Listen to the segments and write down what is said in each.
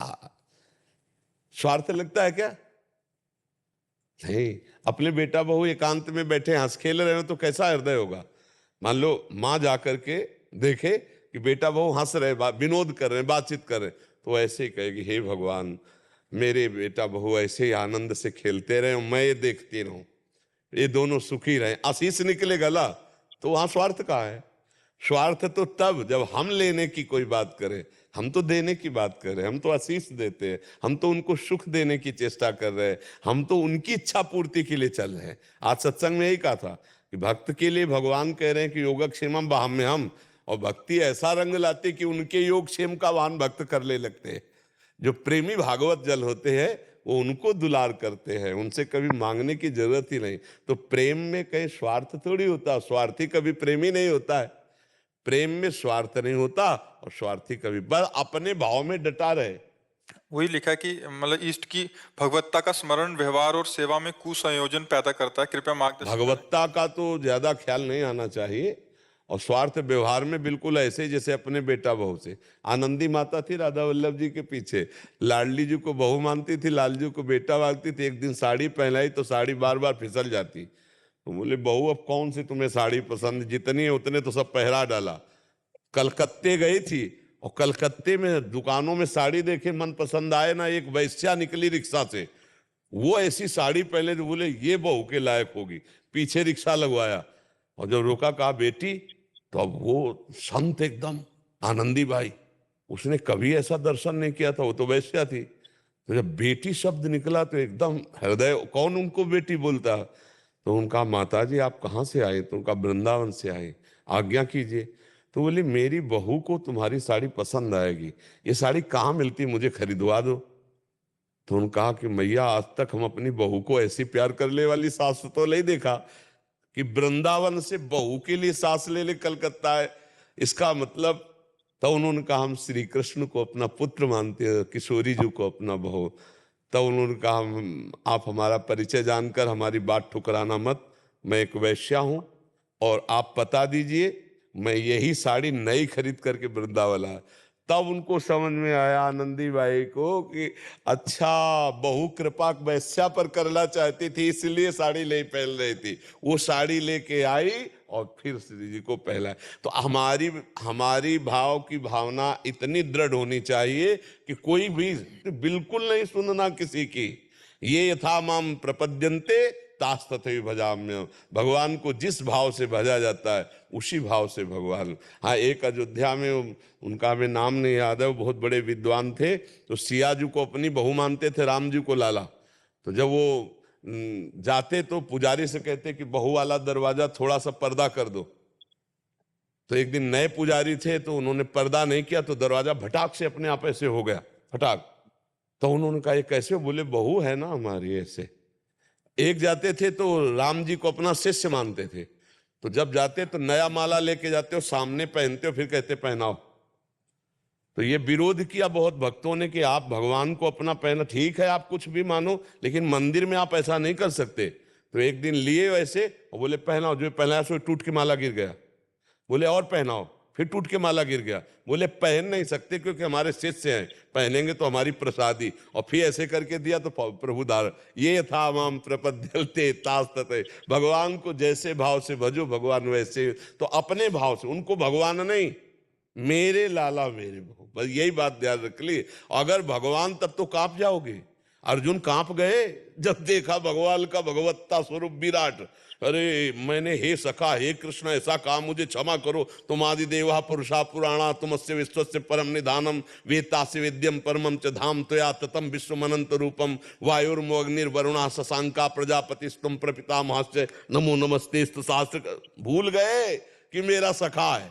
आ, स्वार्थ लगता है क्या? नहीं। अपने बेटा बहू एकांत में बैठे हंस खेल रहे हो तो कैसा हृदय होगा? मान लो माँ जाकर के देखे कि बेटा बहू हंस रहे, विनोद कर रहे हैं, बातचीत कर रहे हैं, तो ऐसे ही कहेगी, हे भगवान, मेरे बेटा बहू ऐसे ही आनंद से खेलते रहे, मैं ये देखती रहूं, ये दोनों सुखी रहे, आशीष निकले गला। तो वहां स्वार्थ कहाँ है? स्वार्थ तो तब जब हम लेने की कोई बात करें। हम तो देने की बात कर रहे हैं, हम तो आशीष देते हैं, हम तो उनको सुख देने की चेष्टा कर रहे हैं, हम तो उनकी इच्छा पूर्ति के लिए चल रहे हैं। आज सत्संग में यही कहा था कि भक्त के लिए भगवान कह रहे हैं कि योगक्षेमम वहाम्यहम्, और भक्ति ऐसा रंग लाती कि उनके योगक्षेम का वाहन भक्त करने लगते हैं। जो प्रेमी भागवत जल होते हैं वो उनको दुलार करते हैं, उनसे कभी मांगने की जरूरत ही नहीं। तो प्रेम में कहीं स्वार्थ थोड़ी होता, स्वार्थी कभी प्रेमी नहीं होता है। प्रेम में स्वार्थ नहीं होता और स्वार्थी कभी बस अपने भाव में डटा रहे। वही लिखा है कि मतलब इष्ट की भगवत्ता का स्मरण व्यवहार और सेवा में कुसंयोजन पैदा करता है, कृपया मार्गदर्शन करें। भगवत्ता का तो ज्यादा ख्याल नहीं आना चाहिए, और स्वार्थ व्यवहार में बिल्कुल ऐसे जैसे अपने बेटा बहू से। आनंदी माता थी राधा वल्लभ जी के पीछे, लाडली जी को बहू मानती थी, लाल जी को बेटा मानती थी। एक दिन साड़ी पहनाई तो साड़ी बार बार फिसल जाती, तो बोले बहू अब कौन सी तुम्हें साड़ी पसंद, जितनी है उतने तो सब पहरा डाला। कलकत्ते गई थी और कलकत्ते में दुकानों में साड़ी देखे, मन पसंद आए ना, एक वैश्या निकली रिक्शा से, वो ऐसी साड़ी पहले तो बोले ये बहू के लायक होगी, पीछे रिक्शा लगवाया, और जब रोका कहा बेटी, तो अब वो संत एकदम आनंदी बाई, उसने कभी ऐसा दर्शन नहीं किया था, वो तो वैश्या थी। तो जब बेटी शब्द निकला तो एकदम हृदय, कौन उनको बेटी बोलता? तो उनका माता जी आप कहाँ से आए? तो उनका वृंदावन से आए, आज्ञा कीजिए। तो बोले मेरी बहू को तुम्हारी साड़ी पसंद आएगी, ये साड़ी कहाँ मिलती, मुझे खरीदवा दो। तो उन्होंने कहा कि मैया आज तक हम अपनी बहू को ऐसी प्यार करने वाली सास तो नहीं देखा कि वृंदावन से बहू के लिए सास ले ले कलकत्ता है, इसका मतलब। तो उन्होंने कहा हम श्री कृष्ण को अपना पुत्र मानते हैं, किशोरी जी को अपना बहू। तब उन्होंने कहा आप हमारा परिचय जानकर हमारी बात ठुकराना मत, मैं एक वैश्या हूं, और आप बता दीजिए मैं यही साड़ी नई खरीद करके वृंदावन आया। तब उनको समझ में आया आनंदी बाई को कि अच्छा बहू कृपा वैश्या पर करना चाहती थी, इसलिए साड़ी ले पहन रही थी। वो साड़ी लेके आई और फिर श्री जी को पहला। तो हमारी हमारी भाव की भावना इतनी दृढ़ होनी चाहिए कि कोई भी बिल्कुल नहीं सुनना किसी की। ये यथा माम प्रपद्यन्ते तास तथैव भजाम्य, भगवान को जिस भाव से भजा जाता है उसी भाव से भगवान। हाँ, एक अयोध्या में उनका हमें नाम नहीं याद है, वो बहुत बड़े विद्वान थे, तो सिया जी को अपनी बहू मानते थे, राम जी को लाला। तो जब वो जाते तो पुजारी से कहते कि बहू वाला दरवाजा थोड़ा सा पर्दा कर दो। तो एक दिन नए पुजारी थे तो उन्होंने पर्दा नहीं किया, तो दरवाजा भटाक से अपने आप ऐसे हो गया, फटाक। तो उन्होंने कहा ये कैसे? बोले बहू है ना हमारी ऐसे। एक जाते थे तो राम जी को अपना शिष्य मानते थे, तो जब जाते तो नया माला लेके जाते हो, सामने पहनते हो, फिर कहते पहनाओ। तो ये विरोध किया बहुत भक्तों ने कि आप भगवान को अपना पहना, ठीक है आप कुछ भी मानो, लेकिन मंदिर में आप ऐसा नहीं कर सकते। तो एक दिन लिए वैसे और बोले पहनाओ, जो पहनाया सो टूट के माला गिर गया। बोले और पहनाओ, फिर टूट के माला गिर गया। बोले पहन नहीं सकते क्योंकि हमारे शिष्य हैं, पहनेंगे तो हमारी प्रसादी। और फिर ऐसे करके दिया तो प्रभु दार, ये था माम प्रपद्यन्ते तास तथे, भगवान को जैसे भाव से भजो भगवान वैसे। तो अपने भाव से, उनको भगवान नहीं, मेरे लाला मेरे बहू, बस यही बात ध्यान रख ली। अगर भगवान तब तो कांप जाओगे। अर्जुन कांप गए जब देखा भगवान का भगवत्ता स्वरूप विराट। अरे मैंने हे सखा हे कृष्ण ऐसा कहा, मुझे क्षमा करो, तुम आदि देवा पुरुषा पुराणा, तुमस्य विश्वस्य परम निधानम, वेत्तासि वेद्यम परमम च धाम त्वया ततम विश्वमनंत रूपम, वायुर्मोग्निर्वरुणा शशांका प्रजापतिस्तुम प्रपितामहस्य नमो नमस्तेस्तु शास्त्र। भूल गए कि मेरा सखा है।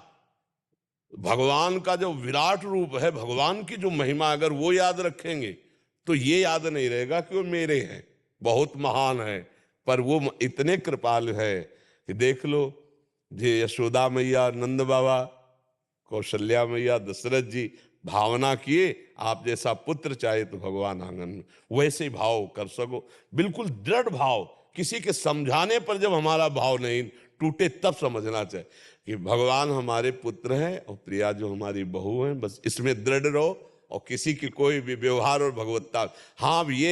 भगवान का जो विराट रूप है, भगवान की जो महिमा, अगर वो याद रखेंगे तो ये याद नहीं रहेगा कि वो मेरे हैं, बहुत महान है। पर वो इतने कृपाल है कि देख लो, जे यशोदा मैया, नंद बाबा, कौशल्या मैया, दशरथ जी भावना किए आप जैसा पुत्र चाहे तो भगवान आंगन में, वैसे भाव कर सको, बिल्कुल दृढ़ भाव। किसी के समझाने पर जब हमारा भाव नहीं टूटे तब समझना चाहिए कि भगवान हमारे पुत्र हैं और प्रिया जो हमारी बहू हैं, बस इसमें दृढ़ रहो। और किसी की कोई भी व्यवहार और भगवत्ता। हाँ, अब ये